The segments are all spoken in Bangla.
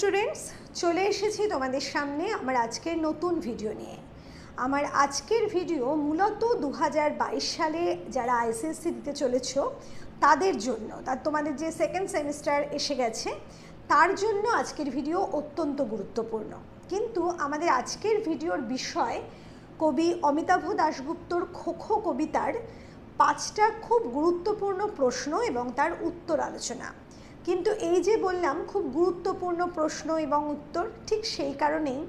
স্টুডেন্টস, চলে এসেছি তোমাদের সামনে আমার আজকের নতুন ভিডিও নিয়ে। আমার আজকের ভিডিও মূলত 2022 সালে যারা আইসিএসসি দিতে চলেছ তাদের জন্য, তোমাদের যে সেকেন্ড সেমিস্টার এসে গেছে তার জন্য আজকের ভিডিও অত্যন্ত গুরুত্বপূর্ণ। কিন্তু আমাদের আজকের ভিডিওর বিষয় কবি অমিতাভ দাশগুপ্তর খো-খো কবিতার 5টা খুব গুরুত্বপূর্ণ প্রশ্ন এবং তার উত্তর আলোচনা। কিন্তু এই যে বললাম খুব গুরুত্বপূর্ণ প্রশ্ন এবং উত্তর, ঠিক সেই কারণেই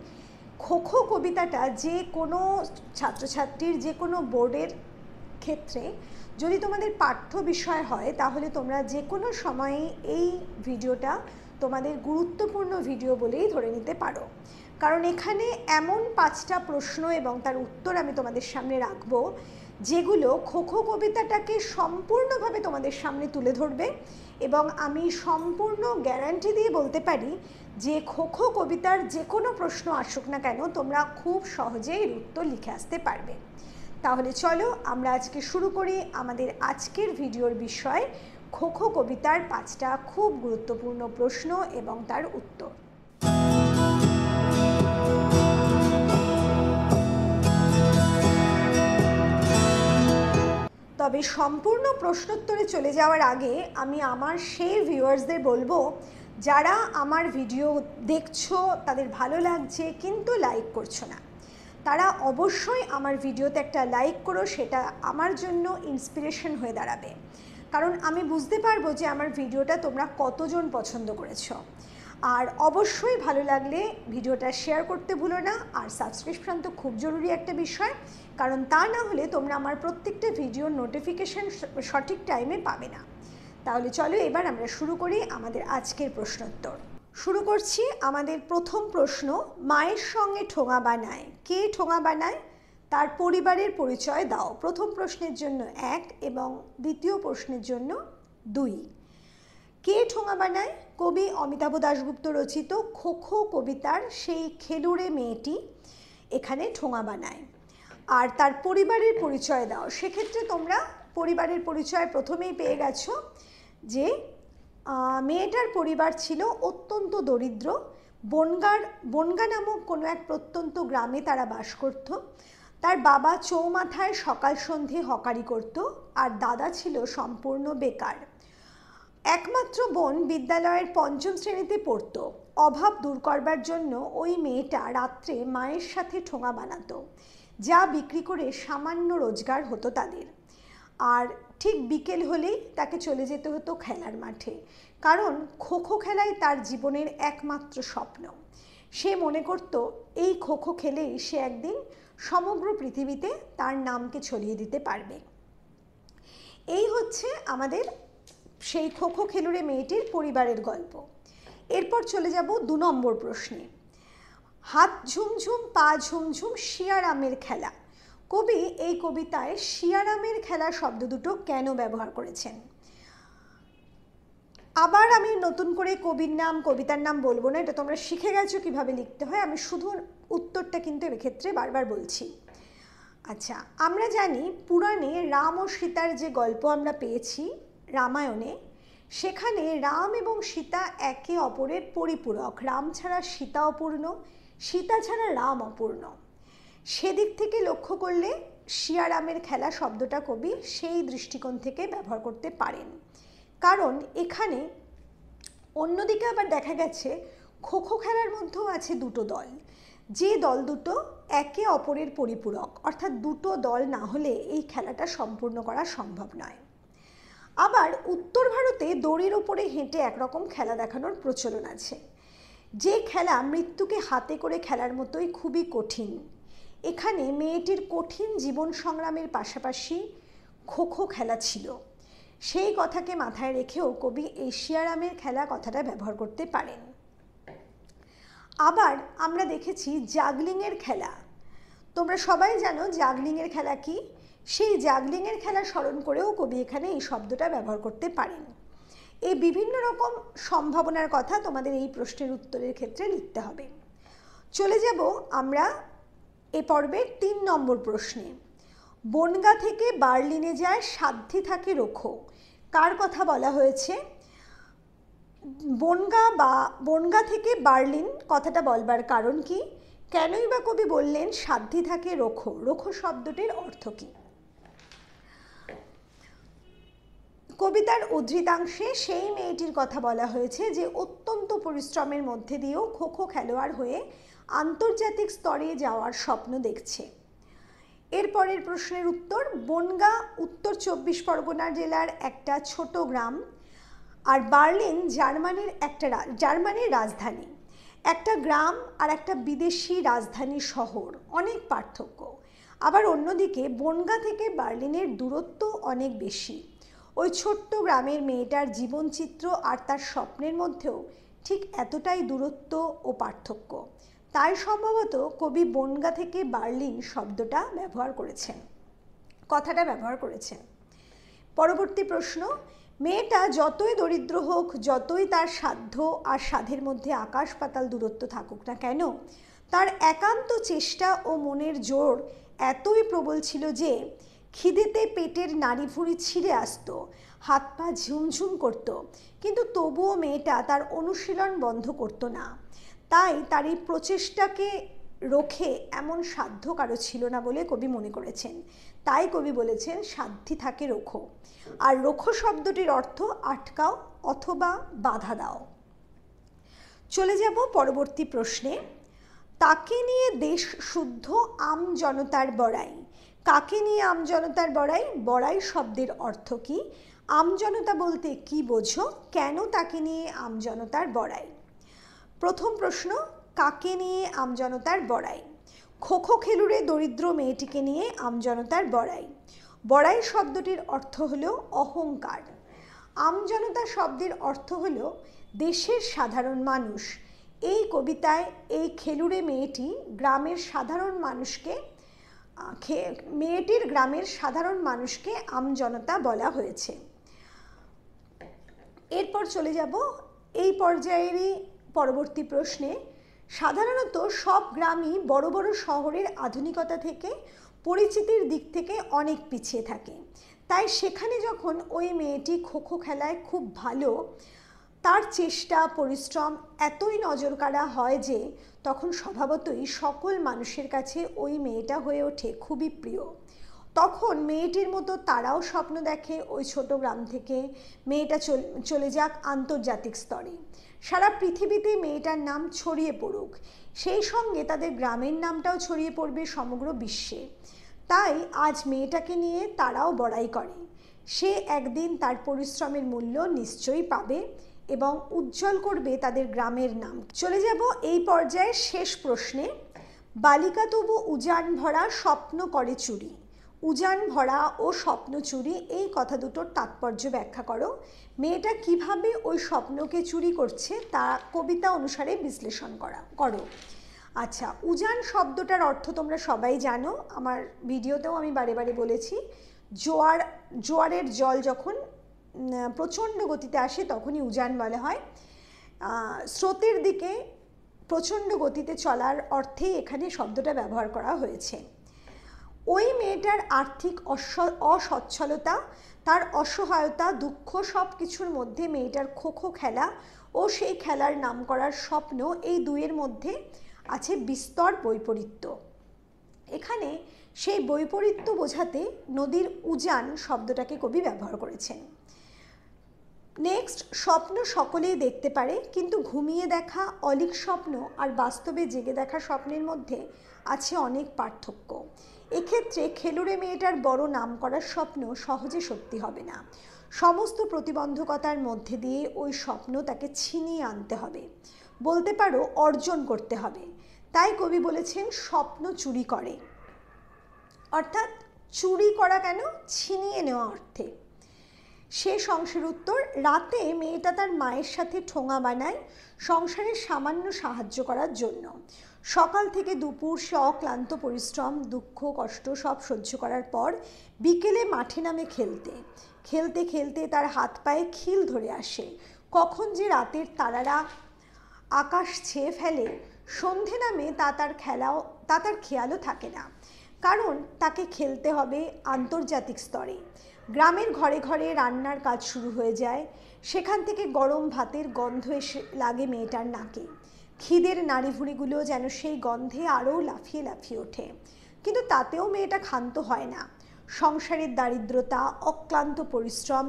খো-খো কবিতাটা যে কোনো ছাত্রছাত্রীর যে কোনো বোর্ডের ক্ষেত্রে যদি তোমাদের পাঠ্য বিষয় হয় তাহলে তোমরা যে কোনো সময়ে এই ভিডিওটা তোমাদের গুরুত্বপূর্ণ ভিডিও বলেই ধরে নিতে পারো। কারণ এখানে এমন 5টা প্রশ্ন এবং তার উত্তর আমি তোমাদের সামনে রাখবো যেগুলো খো-খো কবিতাটাকে সম্পূর্ণভাবে তোমাদের সামনে তুলে ধরবে এবং আমি সম্পূর্ণ গ্যারান্টি দিয়ে বলতে পারি যে খো-খো কবিতার যে কোনো প্রশ্ন আসুক না কেন তোমরা খুব সহজেই এর উত্তর লিখে আসতে পারবে। তাহলে চলো আমরা আজকে শুরু করি আমাদের আজকের ভিডিওর বিষয় খো-খো কবিতার 5টা খুব গুরুত্বপূর্ণ প্রশ্ন এবং তার উত্তর। তবে সম্পূর্ণ প্রশ্নোত্তরে চলে যাওয়ার আগে আমি আমার সেই ভিউয়ার্সদের বলবো যারা আমার ভিডিও দেখছো, তাদের ভালো লাগছে কিন্তু লাইক করছো না, তারা অবশ্যই আমার ভিডিওতে একটা লাইক করো। সেটা আমার জন্য ইন্সপিরেশন হয়ে দাঁড়াবে, কারণ আমি বুঝতে পারবো যে আমার ভিডিওটা তোমরা কতজন পছন্দ করেছো। আর অবশ্যই ভালো লাগলে ভিডিওটা শেয়ার করতে ভুলো না। আর সাবস্ক্রিপশন তো খুব জরুরি একটা বিষয়, কারণ তা না হলে তোমরা আমার প্রত্যেকটা ভিডিওর নোটিফিকেশান সঠিক টাইমে পাবে না। তাহলে চলো এবার আমরা শুরু করি আমাদের আজকের প্রশ্নোত্তর। শুরু করছি আমাদের প্রথম প্রশ্ন, মায়ের সঙ্গে ঠোঙা বানায়, কে ঠোঙা বানায়? তার পরিবারের পরিচয় দাও। প্রথম প্রশ্নের জন্য 1 এবং দ্বিতীয় প্রশ্নের জন্য 2। কে ঠোঙা বানায়? কবি অমিতাভ দাশগুপ্ত রচিত খো-খো কবিতার সেই খেলুড়ে মেয়েটি এখানে ঠোঙা বানায়। আর তার পরিবারের পরিচয় দাও। সেক্ষেত্রে তোমরা পরিবারের পরিচয় প্রথমেই পেয়ে গেছো যে মেয়েটার পরিবার ছিল অত্যন্ত দরিদ্র। বনগা নামক কোনো এক প্রত্যন্ত গ্রামে তারা বাস করত। তার বাবা চৌমাথায় সকাল সন্ধে হকারি করত আর দাদা ছিল সম্পূর্ণ বেকার। একমাত্র বোন বিদ্যালয়ের 5ম শ্রেণীতে পড়ত। অভাব দূর করবার জন্য ওই মেয়েটা রাত্রে মায়ের সাথে ঠোঙা বানাতো, যা বিক্রি করে সামান্য রোজগার হতো তাদের। আর ঠিক বিকেল হলেই তাকে চলে যেতে হতো খেলার মাঠে, কারণ খো-খো খেলাই তার জীবনের একমাত্র স্বপ্ন। সে মনে করত এই খো-খো খেলেই সে একদিন সমগ্র পৃথিবীতে তার নামকে ছড়িয়ে দিতে পারবে। এই হচ্ছে আমাদের সেই খো-খো খেলুড়ে মেয়েটির পরিবারের গল্প। এরপর চলে যাব 2 নম্বর প্রশ্নে। হাত ঝুমঝুম পা ঝুমঝুম শিয়ারামের খেলা। কবি এই কবিতায় শিয়ারামের খেলা শব্দ দুটো কেন ব্যবহার করেছেন? আবার আমি নতুন করে কবির নাম কবিতার নাম বলবো না, এটা তোমরা শিখে গেছো কিভাবে লিখতে হয়। আমি শুধু উত্তরটা কিন্তু এক্ষেত্রে বারবার বলছি। আচ্ছা, আমরা জানি পুরাণে রাম ও সীতার যে গল্প আমরা পেয়েছি রামায়ণে, সেখানে রাম এবং সীতা একে অপরের পরিপূরক। রাম ছাড়া সীতা অপূর্ণ, সীতা ছাড়া রাম অপূর্ণ। সেদিক থেকে লক্ষ্য করলে শিয়ারামের খেলা শব্দটা কবি সেই দৃষ্টিকোণ থেকে ব্যবহার করতে পারেন। কারণ এখানে অন্যদিকে আবার দেখা গেছে খো-খো খেলার মধ্যেও আছে 2টো দল, যে দল দুটো একে অপরের পরিপূরক, অর্থাৎ 2টো দল না হলে এই খেলাটা সম্পূর্ণ করা সম্ভব নয়। আবার উত্তর ভারতে দড়ির ওপরে হেঁটে একরকম খেলা দেখানোর প্রচলন আছে, যে খেলা মৃত্যুকে হাতে করে খেলার মতোই খুবই কঠিন। এখানে মেয়েটির কঠিন জীবন সংগ্রামের পাশাপাশি খো-খো খেলা ছিল, সেই কথাকে মাথায় রেখেও কবি এই শিয়ারামের খেলা কথাটা ব্যবহার করতে পারেন। আবার আমরা দেখেছি জাগলিংয়ের খেলা। তোমরা সবাই জানো জাগলিংয়ের খেলা কি। সেই জাগলিংয়ের খেলা স্মরণ করেও কবি এখানে এই শব্দটা ব্যবহার করতে পারেন। এই বিভিন্ন রকম সম্ভাবনার কথা তোমাদের এই প্রশ্নের উত্তরের ক্ষেত্রে লিখতে হবে। চলে যাব আমরা এ পর্বের 3 নম্বর প্রশ্নে। বনগা থেকে বার্লিনে যায় সাধ্যি থাকে রোখো, কার কথা বলা হয়েছে? বনগা থেকে বার্লিন কথাটা বলবার কারণ কি? কেনই বা কবি বললেন সাধ্যি থাকে রোখো? রোখো শব্দটির অর্থ কী? কবিতার উদ্ধৃতাংশে সেই মেয়েটির কথা বলা হয়েছে যে অত্যন্ত পরিশ্রমের মধ্যে দিয়েও খো খো খেলোয়াড় হয়ে আন্তর্জাতিক স্তরে যাওয়ার স্বপ্ন দেখছে। এরপরের প্রশ্নের উত্তর, বনগা উত্তর 24 পরগনা জেলার একটা ছোট গ্রাম, আর বার্লিন জার্মানির রাজধানী। একটা গ্রাম আর একটা বিদেশি রাজধানী শহর, অনেক পার্থক্য। আবার অন্যদিকে বনগা থেকে বার্লিনের দূরত্ব অনেক বেশি। ওই ছোট্ট গ্রামের মেয়েটার জীবনচিত্র আর তার স্বপ্নের মধ্যেও ঠিক এতটাই দূরত্ব ও পার্থক্য। তাই সম্ভবত কবি বনগা থেকে বার্লিন শব্দটা কথাটা ব্যবহার করেছেন। পরবর্তী প্রশ্ন, মেয়েটা যতই দরিদ্র হোক, যতই তার সাধ্য আর সাধের মধ্যে আকাশ পাতাল দূরত্ব থাকুক না কেন, তার একান্ত চেষ্টা ও মনের জোর এতই প্রবল ছিল যে খিদেতে পেটের নাড়িভুড়ি ছিঁড়ে আসতো, হাত পা ঝুমঝুম করতো, কিন্তু তবুও মেয়েটা তার অনুশীলন বন্ধ করতো না। তাই তার এই প্রচেষ্টাকে রোখে এমন সাধ্য কারো ছিল না বলে কবি মনে করেছেন। তাই কবি বলেছেন সাধ্যি থাকে রোখো। আর রোখো শব্দটির অর্থ আটকাও অথবা বাধা দাও। চলে যাব পরবর্তী প্রশ্নে। তাকে নিয়ে দেশ শুদ্ধ আম জনতার বড়াই। কাকে নিয়ে আম জনতার বড়াই? বড়াই শব্দের অর্থ কি? আমজনতা বলতে কি বোঝো? কেন তাকে নিয়ে আমজনতার বড়াই? প্রথম প্রশ্ন, কাকে নিয়ে আমজনতার বড়াই? খো খো খেলুড়ে দরিদ্র মেয়েটিকে নিয়ে আমজনতার বড়াই। বড়াই শব্দটির অর্থ হলো অহংকার। আমজনতা শব্দের অর্থ হলো দেশের সাধারণ মানুষ। এই কবিতায় এই খেলুড়ে মেয়েটি গ্রামের সাধারণ মানুষকে আমজনতা বলা হয়েছে। এরপর চলে যাব এই পর্যায়েরই পরবর্তী প্রশ্নে। সাধারণত সব গ্রামই বড় বড় শহরের আধুনিকতা থেকে পরিচিতির দিক থেকে অনেক পিছিয়ে থাকে। তাই সেখানে যখন ওই মেয়েটি খো খো খেলায় খুব ভালো, তার চেষ্টা পরিশ্রম এতই নজরকাড়া হয় যে তখন স্বভাবতই সকল মানুষের কাছে ওই মেয়েটা হয়ে ওঠে খুবই প্রিয়। তখন মেয়েটির মতো তারাও স্বপ্ন দেখে ওই ছোট গ্রাম থেকে মেয়েটা চলে যাক আন্তর্জাতিক স্তরে, সারা পৃথিবীতে মেয়েটার নাম ছড়িয়ে পড়ুক, সেই সঙ্গে তাদের গ্রামের নামটাও ছড়িয়ে পড়বে সমগ্র বিশ্বে। তাই আজ মেয়েটাকে নিয়ে তারাও বড়াই করে। সে একদিন তার পরিশ্রমের মূল্য নিশ্চয়ই পাবে এবং উজ্জ্বল করবে তাদের গ্রামের নাম। চলে যাব এই পর্যায়ের শেষ প্রশ্নে। বালিকা তবু উজান ভরা স্বপ্ন করে চুরি। উজান ভরা ও স্বপ্ন চুরি, এই কথা দুটোর তাৎপর্য ব্যাখ্যা করো। মেয়েটা কিভাবে ওই স্বপ্নকে চুরি করছে তা কবিতা অনুসারে বিশ্লেষণ করো। আচ্ছা, উজান শব্দটার অর্থ তোমরা সবাই জানো, আমার ভিডিওতেও আমি বারে বারে বলেছি। জোয়ারের জল যখন প্রচণ্ড গতিতে আসে তখনই উজান বলা হয়। স্রোতের দিকে প্রচণ্ড গতিতে চলার অর্থেই এখানে শব্দটা ব্যবহার করা হয়েছে। ওই মেয়েটার আর্থিক অসচ্ছলতা, তার অসহায়তা, দুঃখ সব কিছুর মধ্যে মেয়েটার খো খো খেলা ও সেই খেলার নাম করার স্বপ্ন, এই দুইয়ের মধ্যে আছে বিস্তর বৈপরীত্য। এখানে সেই বৈপরীত্য বোঝাতে নদীর উজান শব্দটাকে কবি ব্যবহার করেছেন। নেক্সট, স্বপ্ন সকলেই দেখতে পারে, কিন্তু ঘুমিয়ে দেখা অলীক স্বপ্ন আর বাস্তবে জেগে দেখা স্বপ্নের মধ্যে আছে অনেক পার্থক্য। এক্ষেত্রে খেলুড়ে মেয়েটার বড় নাম করার স্বপ্ন সহজে সত্যি হবে না। সমস্ত প্রতিবন্ধকতার মধ্যে দিয়ে ওই স্বপ্ন তাকে ছিনিয়ে আনতে হবে, বলতে পারো অর্জন করতে হবে। তাই কবি বলেছেন স্বপ্ন চুরি করে। অর্থাৎ চুরি করা কেন? ছিনিয়ে নেওয়া অর্থে। শেষ অংশের উত্তর, রাতে মেয়েটা তার মায়ের সাথে ঠোঙা বানায় সংসারে সামান্য সাহায্য করার জন্য। সকাল থেকে দুপুর সে অক্লান্ত পরিশ্রম, দুঃখ, কষ্ট সব সহ্য করার পর বিকেলে মাঠে নামে খেলতে। খেলতে খেলতে তার হাত পায়ে খিল ধরে আসে। কখন যে রাতের তারারা আকাশ ছেয়ে ফেলে, সন্ধে নামে তা তার খেয়ালও থাকে না, কারণ তাকে খেলতে হবে আন্তর্জাতিক স্তরে। গ্রামের ঘরে ঘরে রান্নার কাজ শুরু হয়ে যায়, সেখান থেকে গরম ভাতের গন্ধ এসে লাগে মেয়েটার নাকে। খিদের নাড়িভুড়িগুলো যেন সেই গন্ধে আরও লাফিয়ে লাফিয়ে ওঠে, কিন্তু তাতেও মেয়েটা ক্ষান্ত হয় না। সংসারের দারিদ্রতা, অক্লান্ত পরিশ্রম,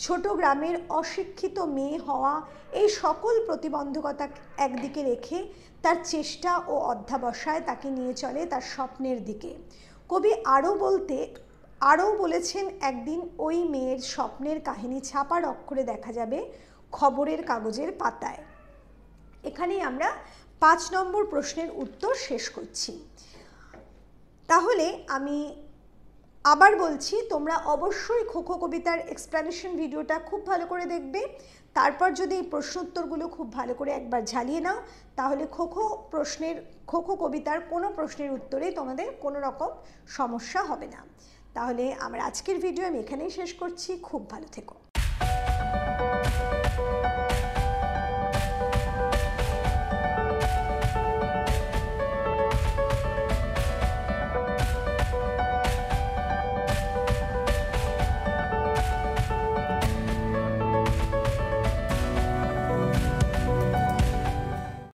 ছোট গ্রামের অশিক্ষিত মেয়ে হওয়া, এই সকল প্রতিবন্ধকতা একদিকে রেখে তার চেষ্টা ও অধ্যাবসায় তাকে নিয়ে চলে তার স্বপ্নের দিকে। কবি আরও বলেছেন, একদিন ওই মেয়ের স্বপ্নের কাহিনী ছাপার অক্ষরে দেখা যাবে খবরের কাগজের পাতায়। এখানেই আমরা 5 নম্বর প্রশ্নের উত্তর শেষ করছি। তাহলে আমি আবার বলছি, তোমরা অবশ্যই খোখো কবিতার এক্সপ্লেনেশন ভিডিওটা খুব ভালো করে দেখবে। তারপর যদি এই প্রশ্ন উত্তরগুলো খুব ভালো করে একবার ঝালিয়ে নাও, তাহলে খোখো কবিতার কোনো প্রশ্নের উত্তরে তোমাদের কোনো রকম সমস্যা হবে না। তাহলে আমার আজকের ভিডিও আমি এখানেই শেষ করছি। খুব ভালো থেকো।